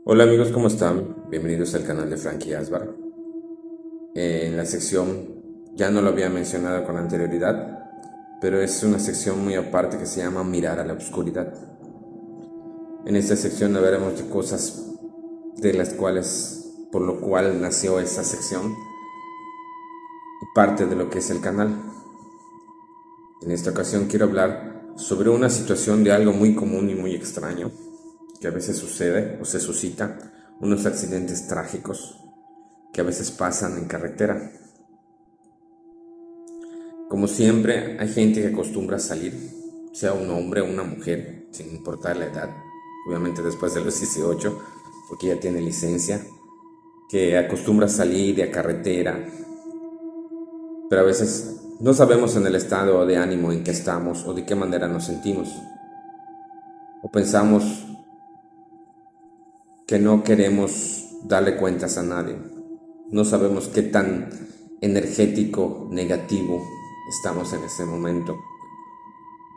Hola amigos, ¿cómo están? Bienvenidos al canal de Frankie Asbar. En la sección, ya no lo había mencionado con anterioridad, pero es una sección muy aparte que se llama Mirar a la Oscuridad. En esta sección hablaremos de cosas de las cuales, por lo cual nació esta sección y parte de lo que es el canal. En esta ocasión quiero hablar sobre una situación de algo muy común y muy extraño que a veces sucede o se suscita, unos accidentes trágicos que a veces pasan en carretera. Como siempre, hay gente que acostumbra a salir, sea un hombre o una mujer, sin importar la edad, obviamente después de los 18, porque ya tiene licencia, que acostumbra a salir a carretera, pero a veces no sabemos en el estado de ánimo en que estamos o de qué manera nos sentimos, o pensamos que no queremos darle cuentas a nadie, no sabemos qué tan energético, negativo estamos en ese momento,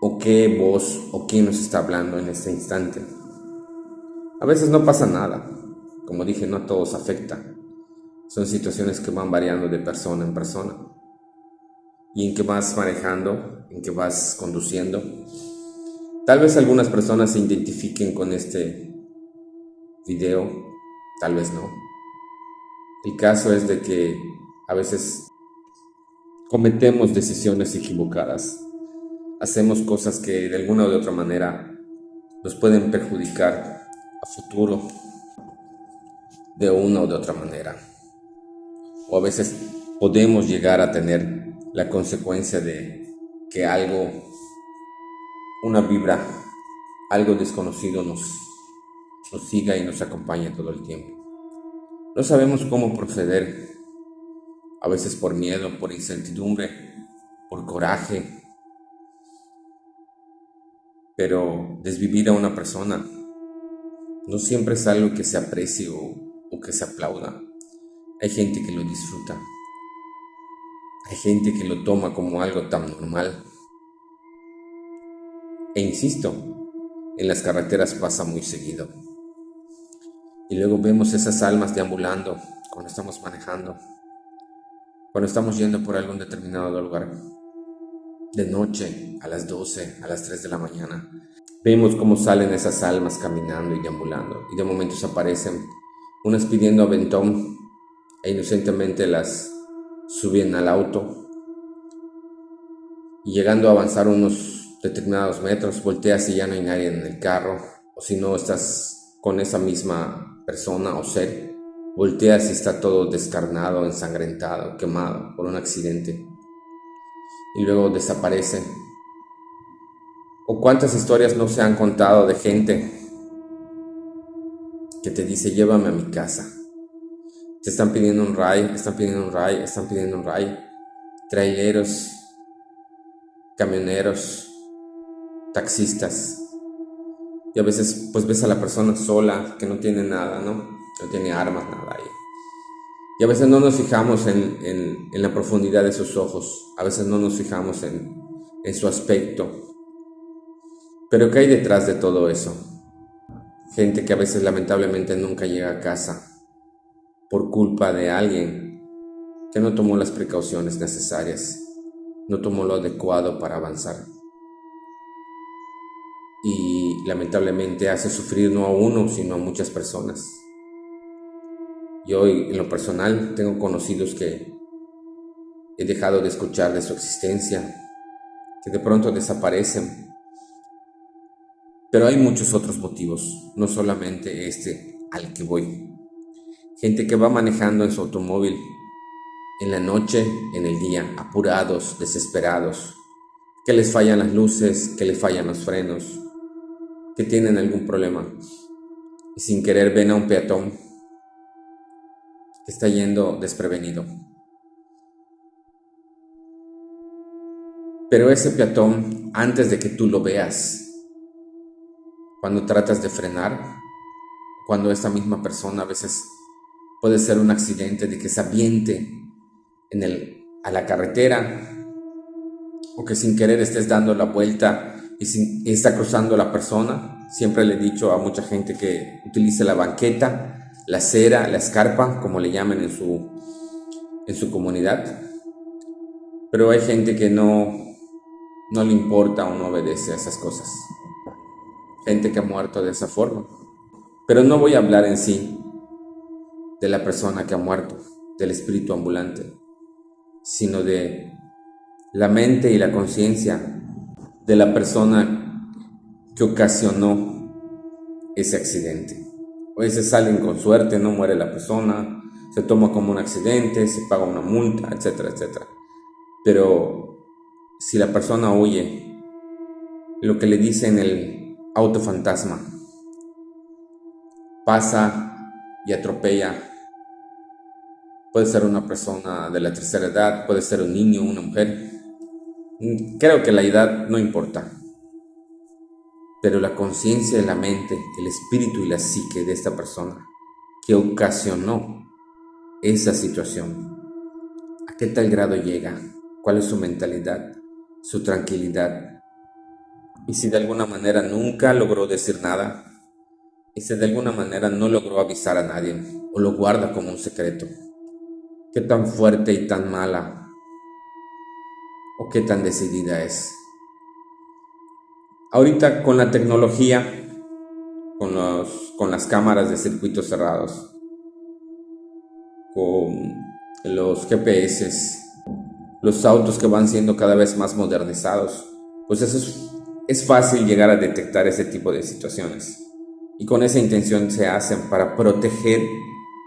o qué voz o quién nos está hablando en este instante. A veces no pasa nada, como dije, no a todos afecta, son situaciones que van variando de persona en persona, y en que vas manejando, en que vas conduciendo. Tal vez algunas personas se identifiquen con este video, tal vez no. El caso es de que a veces cometemos decisiones equivocadas, hacemos cosas que de alguna u otra manera nos pueden perjudicar a futuro de una o de otra manera. O a veces podemos llegar a tener la consecuencia de que algo, una vibra, algo desconocido nos siga y nos acompañe todo el tiempo. No sabemos cómo proceder, a veces por miedo, por incertidumbre, por coraje, pero desvivir a una persona no siempre es algo que se aprecie o que se aplauda. Hay gente que lo disfruta, hay gente que lo toma como algo tan normal. E insisto, en las carreteras pasa muy seguido. Y luego vemos esas almas deambulando cuando estamos manejando, cuando estamos yendo por algún determinado lugar, de noche, a las 12, a las 3 de la mañana. Vemos cómo salen esas almas caminando y deambulando, y de momentos aparecen unas pidiendo aventón, e inocentemente las suben al auto, y llegando a avanzar unos determinados metros, volteas y ya no hay nadie en el carro, o si no estás con esa misma persona o ser, volteas y está todo descarnado, ensangrentado, quemado por un accidente, y luego desaparecen. O cuántas historias no se han contado de gente que te dice llévame a mi casa, te están pidiendo un ride, están pidiendo un ride, están pidiendo un ride, traileros, camioneros, taxistas. Y a veces pues ves a la persona sola, que no tiene nada, ¿no? No tiene armas, nada ahí. Y a veces no nos fijamos en la profundidad de sus ojos, a veces no nos fijamos en su aspecto. Pero ¿qué hay detrás de todo eso? Gente que a veces lamentablemente nunca llega a casa por culpa de alguien que no tomó las precauciones necesarias, no tomó lo adecuado para avanzar. Y lamentablemente hace sufrir no a uno, sino a muchas personas. Yo en lo personal tengo conocidos que he dejado de escuchar de su existencia, que de pronto desaparecen. Pero hay muchos otros motivos, no solamente este al que voy. Gente que va manejando en su automóvil en la noche, en el día, apurados, desesperados, que les fallan las luces, que les fallan los frenos, que tienen algún problema y sin querer ven a un peatón que está yendo desprevenido. Pero ese peatón, antes de que tú lo veas, cuando tratas de frenar, cuando esta misma persona a veces puede ser un accidente de que se aviente a la carretera, o que sin querer estés dando la vuelta y está cruzando la persona, Siempre le he dicho a mucha gente que utilice la banqueta, la acera, la escarpa, como le llaman en su comunidad. Pero hay gente que no le importa o no obedece a esas cosas. Gente que ha muerto de esa forma. Pero no voy a hablar en sí de la persona que ha muerto, del espíritu ambulante, sino de la mente y la conciencia de la persona que ocasionó ese accidente. A veces salen con suerte, no muere la persona, se toma como un accidente, se paga una multa, etcétera, etcétera. Pero si la persona oye lo que le dicen el auto fantasma, pasa y atropella, puede ser una persona de la tercera edad, puede ser un niño, una mujer. Creo que la edad no importa, pero la conciencia de la mente, el espíritu y la psique de esta persona que ocasionó esa situación, ¿a qué tal grado llega? ¿Cuál es su mentalidad, su tranquilidad? Y si de alguna manera nunca logró decir nada, y si de alguna manera no logró avisar a nadie, o lo guarda como un secreto, ¿qué tan fuerte y tan mala o qué tan decidida es? Ahorita con la tecnología, con las cámaras de circuitos cerrados, con los GPS, los autos que van siendo cada vez más modernizados, pues es fácil llegar a detectar ese tipo de situaciones. Y con esa intención se hacen para proteger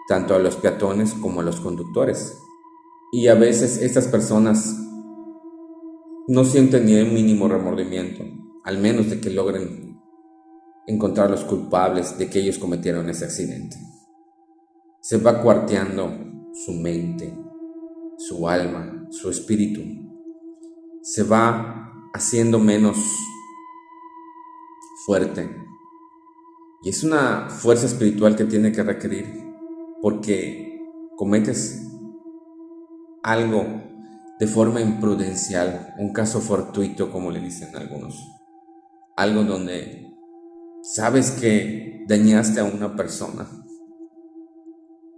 tanto a los peatones como a los conductores. Y a veces estas personas no sienten ni un mínimo remordimiento, al menos de que logren encontrar los culpables de que ellos cometieron ese accidente. Se va cuarteando su mente, su alma, su espíritu. Se va haciendo menos fuerte. Y es una fuerza espiritual que tiene que requerir porque cometes algo de forma imprudencial, un caso fortuito como le dicen algunos. Algo donde sabes que dañaste a una persona.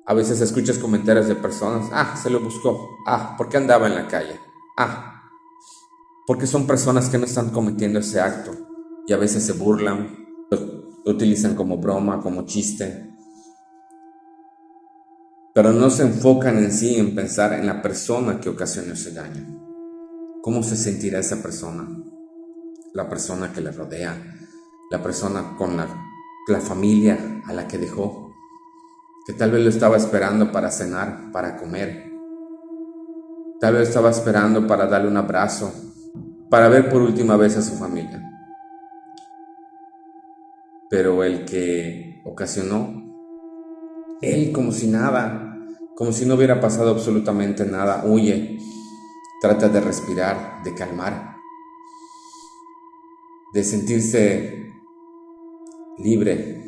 A veces escuchas comentarios de personas, se lo buscó, ¿por qué andaba en la calle? Porque son personas que no están cometiendo ese acto y a veces se burlan, lo utilizan como broma, como chiste, pero no se enfocan en sí en pensar en la persona que ocasionó ese daño. ¿Cómo se sentirá esa persona? La persona que le rodea, la persona con la familia a la que dejó, que tal vez lo estaba esperando para cenar, para comer, tal vez estaba esperando para darle un abrazo, para ver por última vez a su familia. Pero el que ocasionó, él como si nada, como si no hubiera pasado absolutamente nada, huye, trata de respirar, de calmar, de sentirse libre,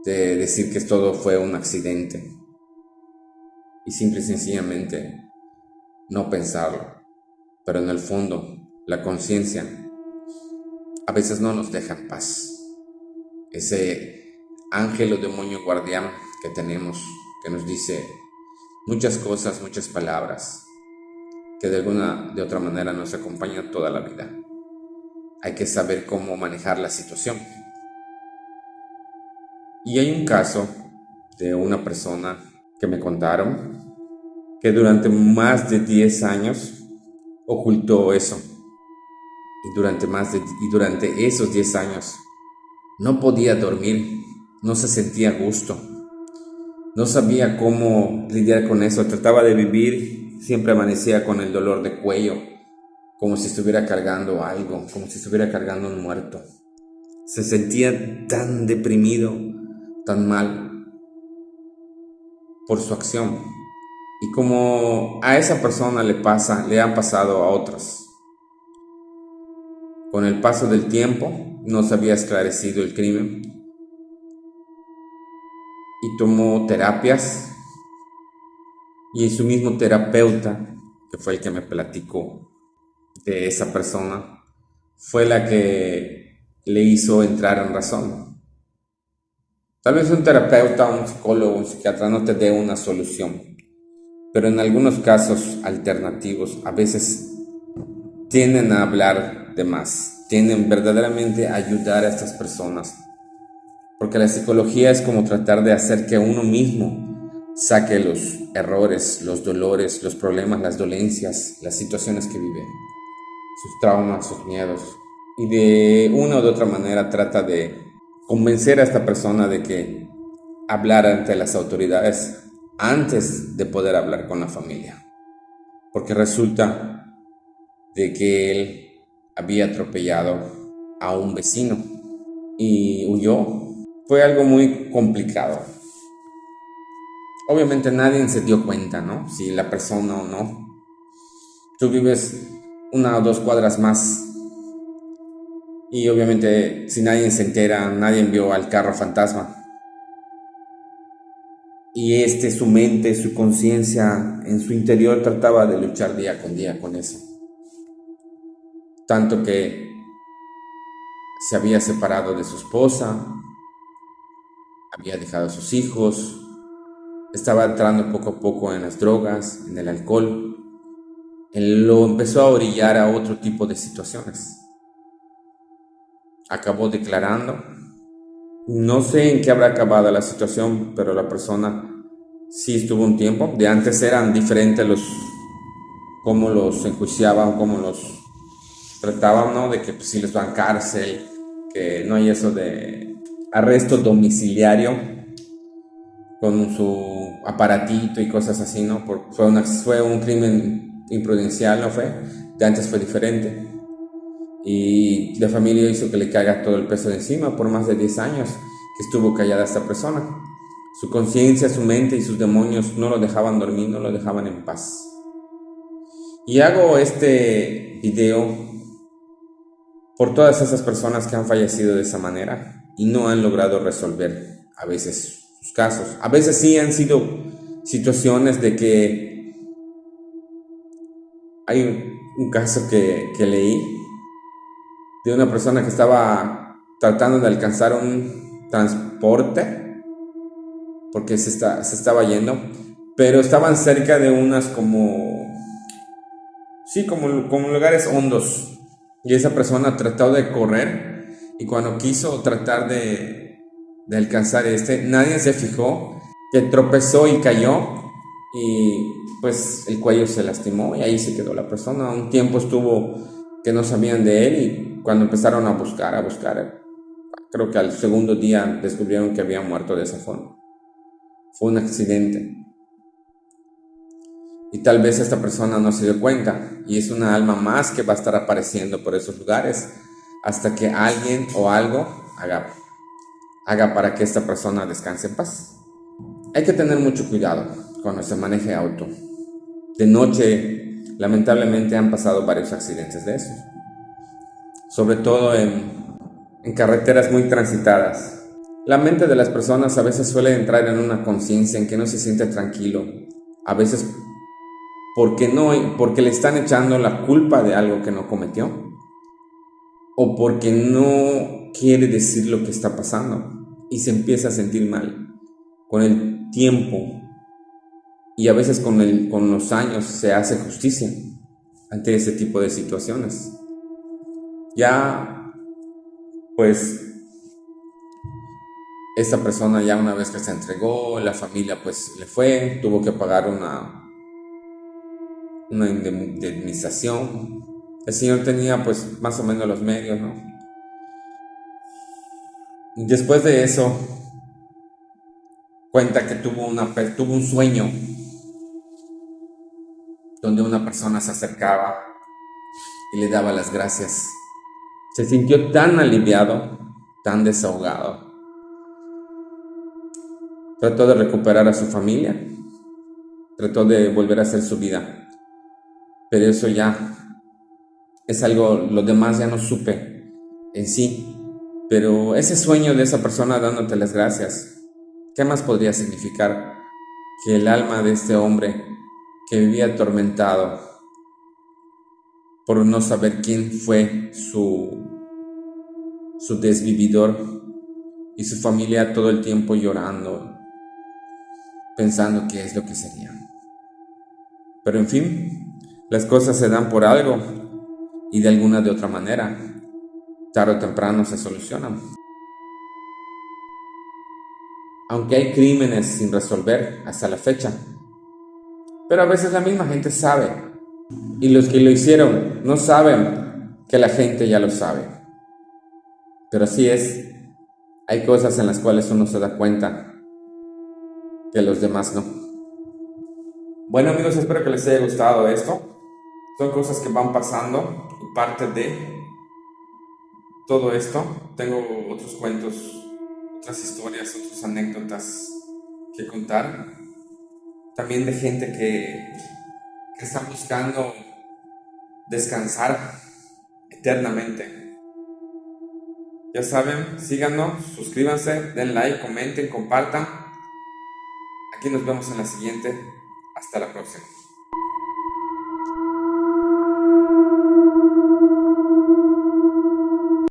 de decir que todo fue un accidente y simple y sencillamente no pensarlo. Pero en el fondo, la conciencia a veces no nos deja en paz. Ese ángel o demonio guardián que tenemos, que nos dice muchas cosas, muchas palabras, que de otra manera nos acompañan toda la vida. Hay que saber cómo manejar la situación. Y hay un caso de una persona que me contaron que durante más de 10 años ocultó eso. Y durante esos 10 años no podía dormir, no se sentía a gusto, no sabía cómo lidiar con eso, trataba de vivir, siempre amanecía con el dolor de cuello, como si estuviera cargando algo, como si estuviera cargando un muerto. Se sentía tan deprimido, tan mal por su acción. Y como a esa persona le han pasado a otras. Con el paso del tiempo no se había esclarecido el crimen y tomó terapias, y su mismo terapeuta, que fue el que me platicó de esa persona, fue la que le hizo entrar en razón. Tal vez un terapeuta, un psicólogo, un psiquiatra no te dé una solución, pero en algunos casos alternativos a veces tienden a hablar de más, tienden verdaderamente a ayudar a estas personas, porque la psicología es como tratar de hacer que uno mismo saque los errores, los dolores, los problemas, las dolencias, las situaciones que vive, sus traumas, sus miedos, y de una u otra manera trata de convencer a esta persona de que hablar ante las autoridades antes de poder hablar con la familia, porque resulta de que él había atropellado a un vecino y huyó. Fue algo muy complicado. Obviamente nadie se dio cuenta, ¿no? Si la persona o no. Tú vives 1 o 2 cuadras más y obviamente si nadie se entera, nadie vio al carro fantasma. Y su mente, su conciencia en su interior trataba de luchar día con eso. Tanto que se había separado de su esposa, había dejado a sus hijos, estaba entrando poco a poco en las drogas, en el alcohol. Él lo empezó a orillar a otro tipo de situaciones. Acabó declarando. No sé en qué habrá acabado la situación, pero la persona sí estuvo un tiempo. De antes eran diferentes cómo los enjuiciaban, cómo los trataban, ¿no? De que pues, si les dan cárcel, que no hay eso de arresto domiciliario con su aparatito y cosas así, ¿no? Fue un crimen imprudencial, ¿no fue? De antes fue diferente. Y la familia hizo que le caiga todo el peso de encima por más de 10 años que estuvo callada esta persona. Su conciencia, su mente y sus demonios no lo dejaban dormir, no lo dejaban en paz. Y hago este video por todas esas personas que han fallecido de esa manera y no han logrado resolver a veces sus casos. A veces sí han sido situaciones de que hay un caso que leí de una persona que estaba tratando de alcanzar un transporte porque se estaba yendo, pero estaban cerca de unas como lugares hondos, y esa persona trató de correr y cuando quiso tratar de alcanzar nadie se fijó que tropezó y cayó y pues el cuello se lastimó y ahí se quedó la persona. Un tiempo estuvo que no sabían de él y cuando empezaron a buscar, creo que al segundo día descubrieron que había muerto de esa forma. Fue un accidente. Y tal vez esta persona no se dio cuenta y es una alma más que va a estar apareciendo por esos lugares hasta que alguien o algo haga para que esta persona descanse en paz. Hay que tener mucho cuidado cuando se maneje auto. De noche, lamentablemente han pasado varios accidentes de esos, sobre todo en carreteras muy transitadas. La mente de las personas a veces suele entrar en una conciencia en que no se siente tranquilo, a veces porque le están echando la culpa de algo que no cometió o porque no quiere decir lo que está pasando y se empieza a sentir mal con el tiempo y a veces con los años se hace justicia ante ese tipo de situaciones. Ya pues esta persona ya una vez que se entregó, la familia pues tuvo que pagar una indemnización. El señor tenía pues más o menos los medios, ¿no? Después de eso, cuenta que tuvo un sueño donde una persona se acercaba y le daba las gracias. Se sintió tan aliviado, tan desahogado. Trató de recuperar a su familia, trató de volver a hacer su vida, pero eso ya es algo, lo demás ya no supe en sí. Pero ese sueño de esa persona dándote las gracias, ¿qué más podría significar que el alma de este hombre que vivía atormentado por no saber quién fue su desvividor y su familia todo el tiempo llorando, pensando qué es lo que sería. Pero en fin, las cosas se dan por algo y de alguna de otra manera, tarde o temprano se solucionan. Aunque hay crímenes sin resolver hasta la fecha, pero a veces la misma gente sabe y los que lo hicieron no saben que la gente ya lo sabe. Pero así es, hay cosas en las cuales uno se da cuenta que los demás no. Bueno amigos, espero que les haya gustado esto. Son cosas que van pasando y parte de todo esto. Tengo otros cuentos, otras historias, otras anécdotas que contar. También de gente que está buscando descansar eternamente. Ya saben, síganos, suscríbanse, den like, comenten, compartan. Aquí nos vemos en la siguiente. Hasta la próxima.